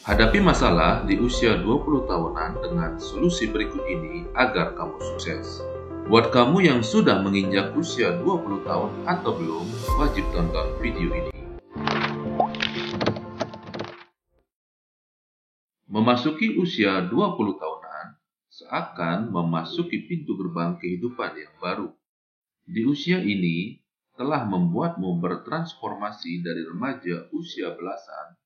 Hadapi masalah di usia 20 tahunan dengan solusi berikut ini agar kamu sukses. Buat kamu yang sudah menginjak usia 20 tahun atau belum, wajib tonton video ini. Memasuki usia 20 tahunan seakan memasuki pintu gerbang kehidupan yang baru. Di usia ini telah membuatmu bertransformasi dari remaja usia belasan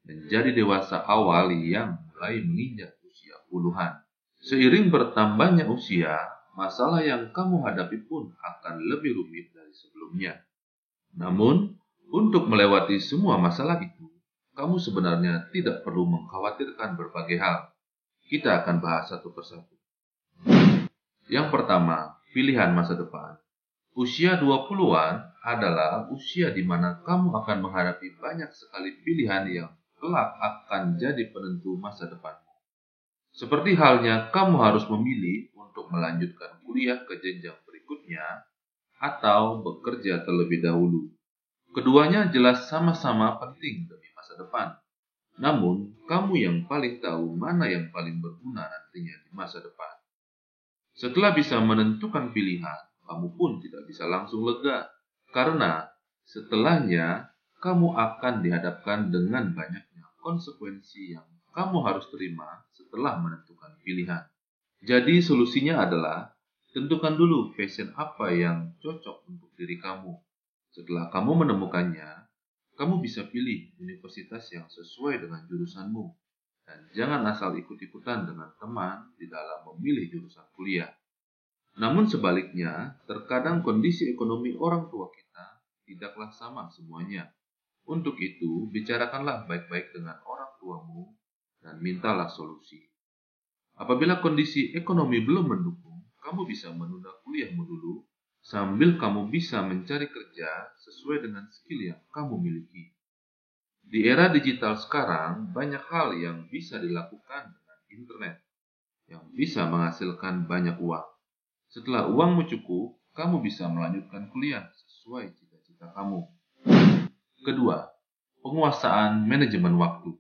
menjadi dewasa awal yang mulai menginjak usia puluhan. Seiring bertambahnya usia, masalah yang kamu hadapi pun akan lebih rumit dari sebelumnya. Namun, untuk melewati semua masalah itu, kamu sebenarnya tidak perlu mengkhawatirkan berbagai hal. Kita akan bahas satu persatu. Yang pertama, pilihan masa depan. Usia 20-an adalah usia di mana kamu akan menghadapi banyak sekali pilihan yang kelak akan jadi penentu masa depanmu. Seperti halnya kamu harus memilih untuk melanjutkan kuliah ke jenjang berikutnya atau bekerja terlebih dahulu. Keduanya jelas sama-sama penting demi masa depan. Namun, kamu yang paling tahu mana yang paling berguna nantinya di masa depan. Setelah bisa menentukan pilihan, kamu pun tidak bisa langsung lega, karena setelahnya kamu akan dihadapkan dengan banyaknya konsekuensi yang kamu harus terima setelah menentukan pilihan. Jadi solusinya adalah, tentukan dulu passion apa yang cocok untuk diri kamu. Setelah kamu menemukannya, kamu bisa pilih universitas yang sesuai dengan jurusanmu. Dan jangan asal ikut-ikutan dengan teman di dalam memilih jurusan kuliah. Namun sebaliknya, terkadang kondisi ekonomi orang tua kita tidaklah sama semuanya. Untuk itu, bicarakanlah baik-baik dengan orang tuamu dan mintalah solusi. Apabila kondisi ekonomi belum mendukung, kamu bisa menunda kuliahmu dulu sambil kamu bisa mencari kerja sesuai dengan skill yang kamu miliki. Di era digital sekarang, banyak hal yang bisa dilakukan dengan internet, yang bisa menghasilkan banyak uang. Setelah uangmu cukup, kamu bisa melanjutkan kuliah sesuai cita-cita kamu. Kedua, penguasaan manajemen waktu.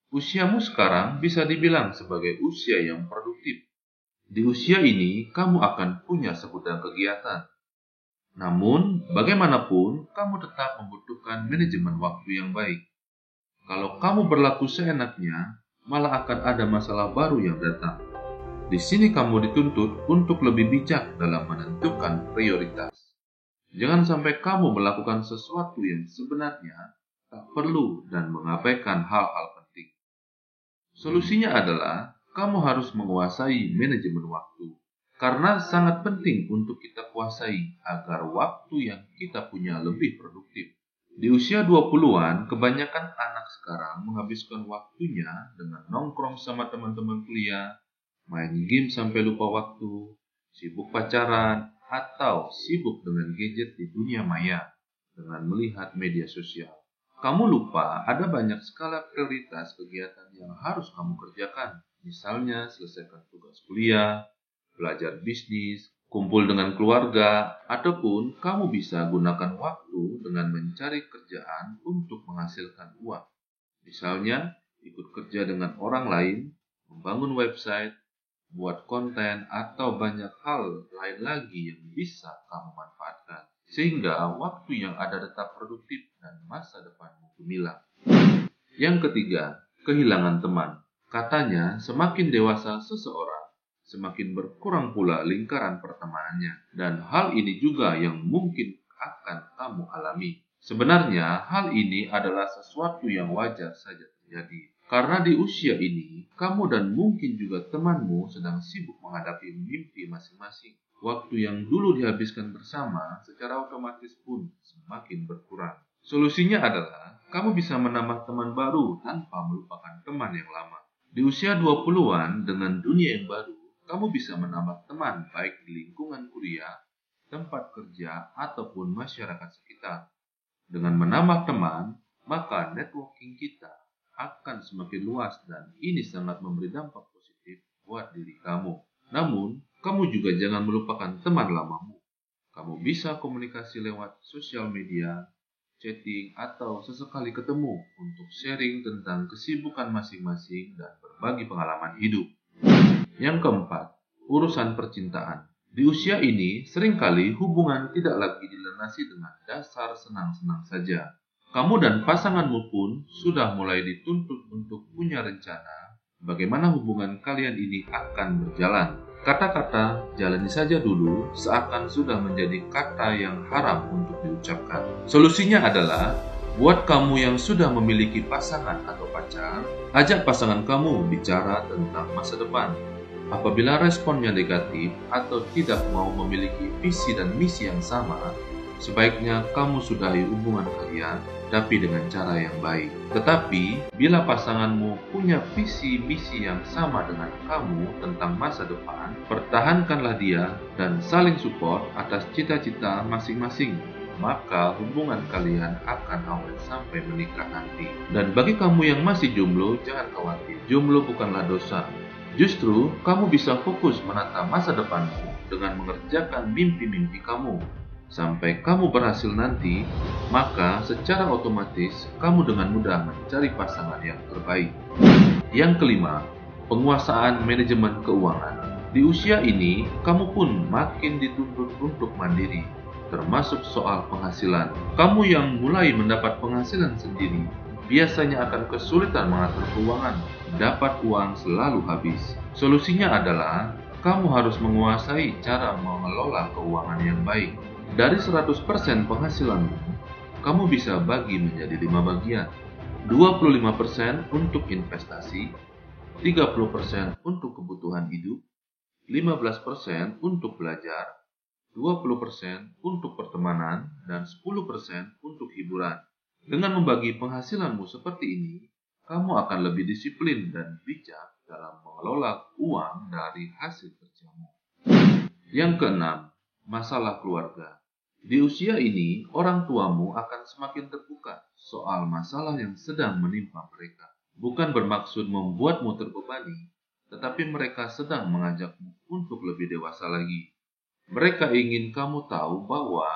Usiamu sekarang bisa dibilang sebagai usia yang produktif. Di usia ini, kamu akan punya segudang kegiatan. Namun, bagaimanapun, kamu tetap membutuhkan manajemen waktu yang baik. Kalau kamu berlaku seenaknya, malah akan ada masalah baru yang datang. Di sini kamu dituntut untuk lebih bijak dalam menentukan prioritas. Jangan sampai kamu melakukan sesuatu yang sebenarnya tak perlu dan mengabaikan hal-hal penting. Solusinya adalah, kamu harus menguasai manajemen waktu. Karena sangat penting untuk kita kuasai agar waktu yang kita punya lebih produktif. Di usia 20-an, kebanyakan anak sekarang menghabiskan waktunya dengan nongkrong sama teman-teman kuliah, main game sampai lupa waktu, sibuk pacaran, atau sibuk dengan gadget di dunia maya dengan melihat media sosial. Kamu lupa ada banyak skala prioritas kegiatan yang harus kamu kerjakan. Misalnya selesaikan tugas kuliah, belajar bisnis, kumpul dengan keluarga, ataupun kamu bisa gunakan waktu dengan mencari kerjaan untuk menghasilkan uang. Misalnya, ikut kerja dengan orang lain, membangun website, buat konten, atau banyak hal lain lagi yang bisa kamu manfaatkan. Sehingga waktu yang ada tetap produktif dan masa depanmu gemilang. Yang ketiga, kehilangan teman. Katanya, semakin dewasa seseorang, semakin berkurang pula lingkaran pertemanannya. Dan hal ini juga yang mungkin akan kamu alami. Sebenarnya, hal ini adalah sesuatu yang wajar saja terjadi. Karena di usia ini, kamu dan mungkin juga temanmu sedang sibuk menghadapi mimpi masing-masing. Waktu yang dulu dihabiskan bersama secara otomatis pun semakin berkurang. Solusinya adalah, kamu bisa menambah teman baru tanpa melupakan teman yang lama. Di usia 20-an, dengan dunia yang baru, kamu bisa menambah teman baik di lingkungan kuliah, tempat kerja, ataupun masyarakat sekitar. Dengan menambah teman, maka networking kita akan semakin luas dan ini sangat memberi dampak positif buat diri kamu. Namun, kamu juga jangan melupakan teman lamamu. Kamu bisa komunikasi lewat sosial media, chatting, atau sesekali ketemu untuk sharing tentang kesibukan masing-masing dan berbagi pengalaman hidup. Yang keempat, urusan percintaan. Di usia ini, seringkali hubungan tidak lagi dilandasi dengan dasar senang-senang saja. Kamu dan pasanganmu pun sudah mulai dituntut untuk punya rencana bagaimana hubungan kalian ini akan berjalan. Kata-kata "jalani saja dulu" seakan sudah menjadi kata yang haram untuk diucapkan. Solusinya adalah, buat kamu yang sudah memiliki pasangan atau pacar, ajak pasangan kamu bicara tentang masa depan. Apabila responnya negatif atau tidak mau memiliki visi dan misi yang sama, sebaiknya kamu sudahi hubungan kalian, tapi dengan cara yang baik. Tetapi, bila pasanganmu punya visi misi yang sama dengan kamu tentang masa depan, pertahankanlah dia dan saling support atas cita-cita masing-masing. Maka hubungan kalian akan awet sampai menikah nanti. Dan bagi kamu yang masih jomblo, jangan khawatir. Jomblo bukanlah dosa. Justru, kamu bisa fokus menata masa depanmu dengan mengerjakan mimpi-mimpi kamu. Sampai kamu berhasil nanti, maka secara otomatis kamu dengan mudah mencari pasangan yang terbaik. Yang kelima, penguasaan manajemen keuangan. Di usia ini, kamu pun makin dituntut untuk mandiri, termasuk soal penghasilan. Kamu yang mulai mendapat penghasilan sendiri, biasanya akan kesulitan mengatur keuangan. Dapat uang selalu habis. Solusinya adalah, kamu harus menguasai cara mengelola keuangan yang baik. Dari 100% penghasilanmu, kamu bisa bagi menjadi 5 bagian. 25% untuk investasi, 30% untuk kebutuhan hidup, 15% untuk belajar, 20% untuk pertemanan, dan 10% untuk hiburan. Dengan membagi penghasilanmu seperti ini, kamu akan lebih disiplin dan bijak dalam mengelola uang dari hasil kerjamu. Yang keenam, masalah keluarga. Di usia ini, orang tuamu akan semakin terbuka soal masalah yang sedang menimpa mereka. Bukan bermaksud membuatmu terbebani, tetapi mereka sedang mengajakmu untuk lebih dewasa lagi. Mereka ingin kamu tahu bahwa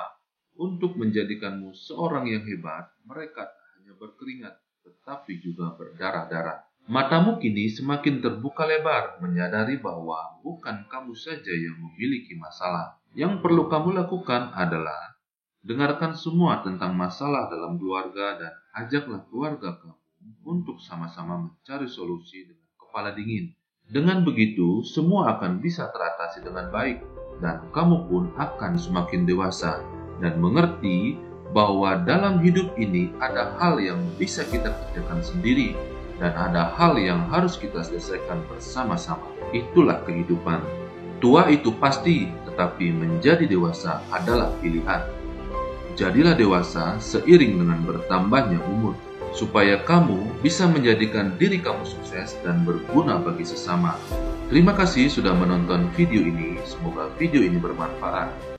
untuk menjadikanmu seorang yang hebat, mereka tak hanya berkeringat, tetapi juga berdarah-darah. Matamu kini semakin terbuka lebar, menyadari bahwa bukan kamu saja yang memiliki masalah. Yang perlu kamu lakukan adalah dengarkan semua tentang masalah dalam keluarga dan ajaklah keluarga kamu untuk sama-sama mencari solusi dengan kepala dingin. Dengan begitu, semua akan bisa teratasi dengan baik dan kamu pun akan semakin dewasa dan mengerti bahwa dalam hidup ini ada hal yang bisa kita kerjakan sendiri dan ada hal yang harus kita selesaikan bersama-sama. Itulah kehidupan. Tua itu pasti, tetapi menjadi dewasa adalah pilihan. Jadilah dewasa seiring dengan bertambahnya umur, supaya kamu bisa menjadikan diri kamu sukses dan berguna bagi sesama. Terima kasih sudah menonton video ini. Semoga video ini bermanfaat.